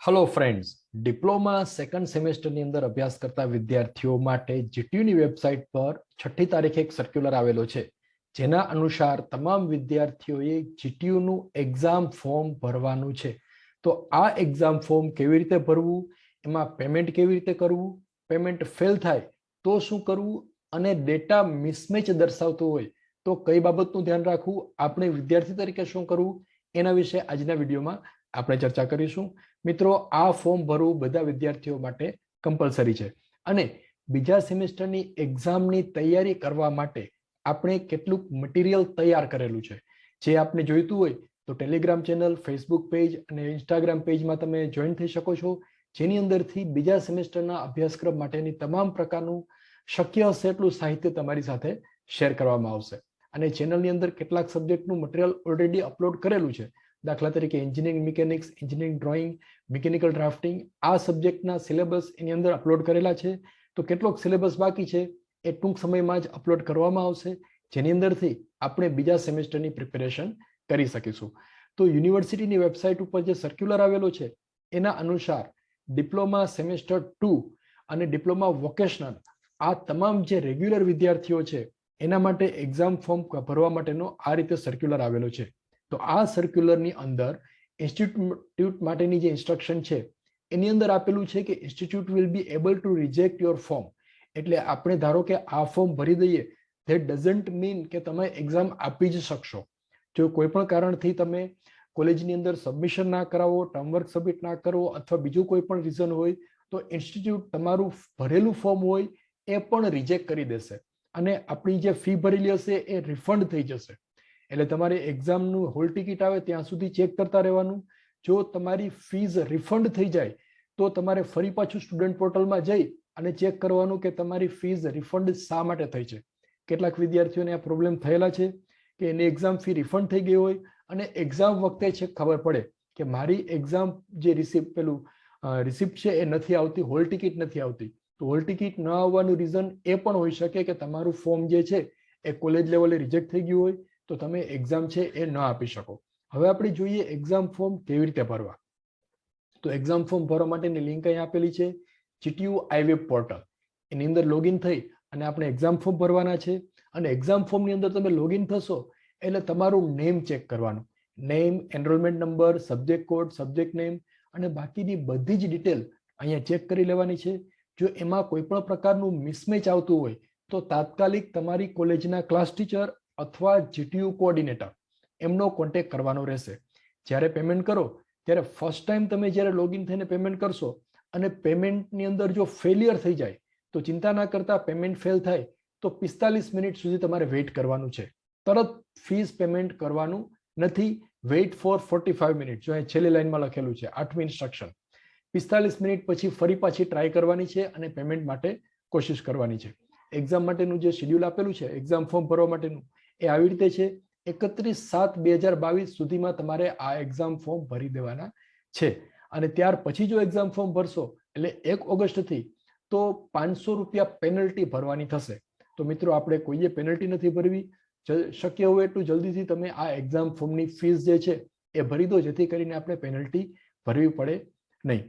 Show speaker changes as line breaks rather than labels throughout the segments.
Hello friends, diploma second સેમેસ્ટરની અંદર અભ્યાસ કરતા વિદ્યાર્થીઓ માટે જીટીયુની વેબસાઇટ પર 6ઠી તારીખે એક સર્ક્યુલર આવેલો છે, જેના અનુસાર તમામ વિદ્યાર્થીઓએ જીટીયુનું એક્ઝામ ફોર્મ ભરવાનું છે. તો આ એક્ઝામ ફોર્મ કેવી રીતે ભરવું, એમાં પેમેન્ટ કેવી રીતે કરવું, પેમેન્ટ ફેલ થાય તો શું કરવું અને ડેટા મિસમેચ દર્શાવતો હોય તો કઈ બાબતનું ધ્યાન રાખવું, આપણે વિદ્યાર્થી તરીકે શું કરવું, એના વિશે આજના વિડીયોમાં આપણે ચર્ચા કરીશું. મિત્રો, આ ફોર્મ ભરવું બધા વિદ્યાર્થીઓ માટે કમ્પલસરી છે અને બીજા સેમેસ્ટરની એક્ઝામની તૈયારી કરવા માટે આપણે કેટલુંક મટીરિયલ તૈયાર કરેલું છે. જે આપને જોઈતું હોય તો ટેલિગ્રામ ચેનલ, ફેસબુક પેજ અને ઇન્સ્ટાગ્રામ પેજમાં તમે જોઈન થઈ શકો છો, જેની અંદરથી બીજા સેમેસ્ટરના અભ્યાસક્રમ માટેની તમામ પ્રકારનું શક્ય હશે એટલું સાહિત્ય તમારી સાથે શેર કરવામાં આવશે. અને ચેનલની અંદર કેટલાક સબ્જેક્ટનું મટીરિયલ ઓલરેડી અપલોડ કરેલું છે. દાખલા તરીકે engineering mechanics, engineering drawing, mechanical drafting, આ સબ્જેક્ટના સિલેબસ એની અંદર અપલોડ કરેલા છે. તો કેટલોક સિલેબસ બાકી છે એ ટૂંક સમયમાં જ અપલોડ કરવામાં આવશે, જેની અંદરથી આપણે બીજા સેમેસ્ટરની પ્રિપેરેશન કરી શકીશું. તો યુનિવર્સિટીની વેબસાઇટ ઉપર જે સર્ક્યુલર આવેલો છે એના અનુસાર ડિપ્લોમા સેમેસ્ટર 2 અને ડિપ્લોમા વોકેશનલ આ તમામ જે રેગ્યુલર વિદ્યાર્થીઓ છે એના માટે એક્ઝામ ફોર્મ ભરવા માટેનો આ રીતે સર્ક્યુલર આવેલો છે. તો આ સર્ક્યુલરની અંદર ઇન્સ્ટિટ્યૂટ માટેની જે ઇન્સ્ટ્રક્શન છે એની અંદર આપેલું છે કે institute will be able to reject your form. એટલે આપણે ધારો કે આ ફોર્મ ભરી દઈએ, ધેટ ડઝન્ટ મીન કે તમે એક્ઝામ આપી જ શકશો. જો કોઈ પણ કારણથી તમે કોલેજની અંદર સબમિશન ના કરાવો, ટર્મવર્ક સબમિટ ના કરો અથવા બીજું કોઈ પણ રીઝન હોય તો ઇન્સ્ટિટ્યૂટ તમારું ભરેલું ફોર્મ હોય એ પણ રિજેક્ટ કરી દેશે અને આપણી જે ફી ભરેલી હશે એ રિફંડ થઈ જશે. એટલે તમારે એક્ઝામનું હોલ ટિકિટ આવે ત્યાં સુધી ચેક કરતા રહેવાનું. જો તમારી ફીઝ રિફંડ થઈ જાય તો તમારે ફરી પાછું સ્ટુડન્ટ પોર્ટલમાં જઈ અને ચેક કરવાનું કે તમારી ફીઝ રિફંડ શા માટે થઈ છે. કેટલાક વિદ્યાર્થીઓને આ પ્રોબ્લેમ થયેલા છે કે એની એક્ઝામ ફી રિફંડ થઈ ગઈ હોય અને એક્ઝામ વખતે છે ખબર પડે કે મારી એક્ઝામ જે રિસિપ્ટ છે એ નથી આવતી, હોલ ટિકિટ નથી આવતી. તો હોલ ટિકિટ ન આવવાનું રીઝન એ પણ હોઈ શકે કે તમારું ફોર્મ જે છે એ કોલેજ લેવલે રિજેક્ટ થઈ ગયું હોય તો તમે એક્ઝામ છે એ ન આપી શકો. હવે આપણે જોઈએ એક્ઝામ ફોર્મ કેવી રીતે ભરવા. તો એક્ઝામ ફોર્મ ભરવા માટેની લિંક અહીં આપેલી છે, GTU iWeb પોર્ટલ. એની અંદર લોગિન થઈ અને આપણે એક્ઝામ ફોર્મ ભરવાના છે. અને એક્ઝામ ફોર્મની અંદર તમે લોગિન થશો એટલે તમારું નેમ ચેક કરવાનું. Name, enrolment number, subject code, subject name અને બાકીની બધી જ ડિટેલ અહીંયા ચેક કરી લેવાની છે. જો એમાં કોઈ પણ પ્રકારનું મિસમેચ આવતું હોય તો તાત્કાલિક તમારી કોલેજના ક્લાસ ટીચર અથવા GTU કોઓર્ડિનેટર એમનો કોન્ટેક્ટ કરવાનો રહેશે. જ્યારે પેમેન્ટ કરો ત્યારે ફર્સ્ટ ટાઈમ તમે જ્યારે લોગિન થઈને પેમેન્ટ કરશો અને પેમેન્ટની અંદર જો ફેલિયર થઈ જાય તો ચિંતા ના કરતા, પેમેન્ટ ફેલ થાય તો 45 મિનિટ સુધી તમારે વેઇટ કરવાનું છે. તરત ફીસ પેમેન્ટ કરવાનું નથી. વેઇટ ફોર 45 મિનિટ, જો અહીં છેલ્લી લાઈનમાં લખેલું છે, 8મી ઇન્સ્ટ્રક્શન. 45 મિનિટ પછી ફરી પાછી ટ્રાય કરવાની છે અને પેમેન્ટ માટે કોશિશ કરવાની છે. એક્ઝામ માટેનું જે શેડ્યુલ આપેલું છે એક્ઝામ ફોર્મ ભરવા માટેનું એ આવી રીતે છે. 31/7/2022 સુધીમાં તમારે આ એક્ઝામ ફોર્મ ભરી દેવાના છે. અને ત્યાર પછી જો એક્ઝામ ફોર્મ ભરશો એટલે 1 ઓગસ્ટથી તો 500 રૂપિયા પેનલ્ટી ભરવાની થશે. તો મિત્રો, આપણે કોઈએ પેનલ્ટી નથી ભરવી. શક્ય હોય એટલું જલ્દીથી તમે આ એક્ઝામ ફોર્મની ફીસ જે છે એ ભરી દો, જેથી કરીને આપણે પેનલ્ટી ભરવી પડે નહીં.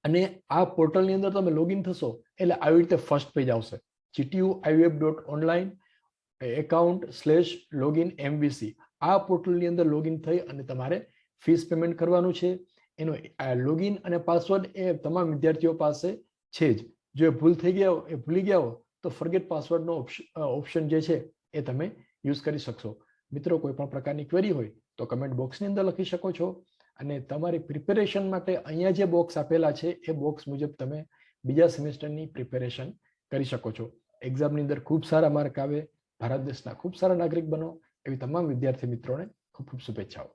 અને આ પોર્ટલની અંદર તમે લોગિન થશો એટલે આવી રીતે ફર્સ્ટ પેજ આવશે, gtuiweb.online account/login MVC. આ પોર્ટલની અંદર લોગિન થઈ અને તમારે ફીસ પેમેન્ટ કરવાનું છે. એનો લોગિન અને પાસવર્ડ એ તમામ વિદ્યાર્થીઓ પાસે છે જ. જો એ ભૂલી ગયા હો તો ફોરગેટ પાસવર્ડનો ઓપ્શન જે છે એ તમે યુઝ કરી શકશો. મિત્રો, કોઈ પણ પ્રકારની ક્વેરી હોય તો કમેન્ટ બોક્સની અંદર લખી શકો છો અને તમારી પ્રિપેરેશન માટે અહીંયા જે બોક્સ આપેલા છે એ બોક્સ મુજબ તમે બીજા સેમેસ્ટરની પ્રિપેરેશન કરી શકો છો. એક્ઝામની અંદર ખૂબ સારા માર્ક આવે, ભારત દેશના ખૂબ સારા નાગરિક બનો, એવી તમામ વિદ્યાર્થી મિત્રોને ખૂબ ખૂબ શુભેચ્છાઓ.